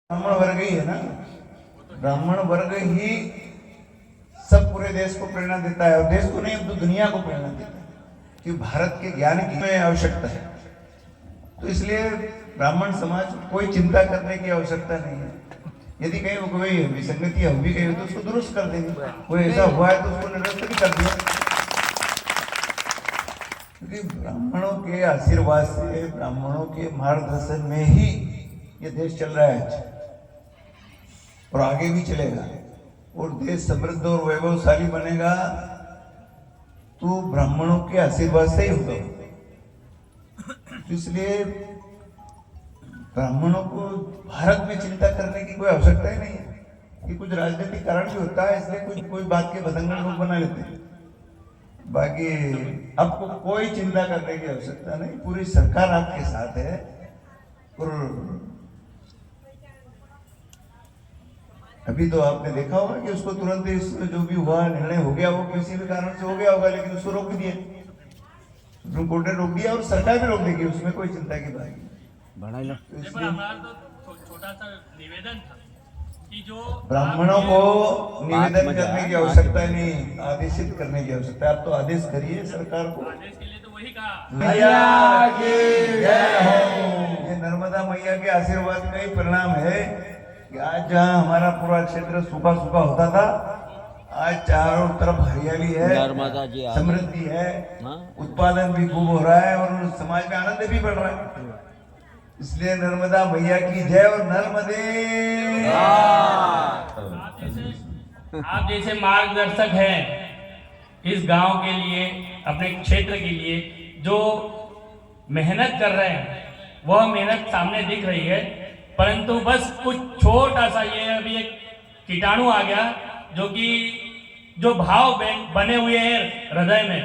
ब्राह्मण वर्ग ही है ना, ब्राह्मण वर्ग ही सब पूरे देश को प्रेरणा देता है और देश को नहीं तो दुनिया को प्रेरणा देता है कि भारत के ज्ञान की में आवश्यकता है। तो इसलिए ब्राह्मण समाज कोई चिंता करने की आवश्यकता नहीं है। यदि कहीं कोई विसंगति हुई गई तो उसको दुरुस्त कर देंगे, कोई ऐसा हुआ है तो उसको निरस्त भी कर दिया। क्योंकि ब्राह्मणों के आशीर्वाद से, ब्राह्मणों के मार्गदर्शन में ही ये देश चल रहा है और आगे भी चलेगा और देश समृद्ध और वैभवशाली बनेगा तो ब्राह्मणों के आशीर्वाद से ही होगा। इसलिए ब्राह्मणों को भारत में चिंता करने की कोई आवश्यकता ही नहीं है। कि कुछ राजनीतिक कारण भी होता है इसलिए कोई बात के बदंगल लोग बना लेते हैं। बाकी आपको कोई चिंता करने की आवश्यकता नहीं, पूरी सरकार आपके साथ है। और अभी तो आपने देखा होगा कि उसको तुरंत इसमें जो भी हुआ निर्णय हो गया वो किसी भी कारण से हो गया होगा, लेकिन उसको रोक दिया, सुप्रीम कोर्ट ने रोक दिया और सरकार भी रोक देगी, उसमें कोई चिंता की बात नहीं। तो हमारा तो छोटा सा निवेदन था कि जो ब्राह्मणों को निवेदन करने की आवश्यकता नहीं, आदेशित करने की आवश्यकता है। आप तो आदेश करिए सरकार को। आदेश के लिए तो वही कहा, मैया की जय हो। ये नर्मदा मैया के आशीर्वाद का ही परिणाम है कि आज जहाँ हमारा पूरा क्षेत्र सूखा सूखा होता था, आज चारों तरफ हरियाली है, समृद्धि है, उत्पादन भी खूब हो रहा है और समाज में आनंद भी बढ़ रहा है। इसलिए नर्मदा मैया की जय और नर्मदे। आप जैसे मार्गदर्शक हैं इस गांव के लिए, अपने क्षेत्र के लिए जो मेहनत कर रहे हैं, वह मेहनत सामने दिख रही है। परंतु बस कुछ छोटा सा ये अभी एक कीटाणु आ गया जो भाव बने हुए हैं हृदय में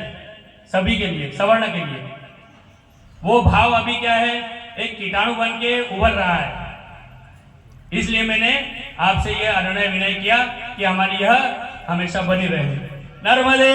सभी के लिए, सवर्ण के लिए, वो भाव अभी क्या है, एक कीटाणु बन के उभर रहा है। इसलिए मैंने आपसे यह अनुनय विनय किया कि हमारी यह हमेशा बनी रहे। नर्मदे।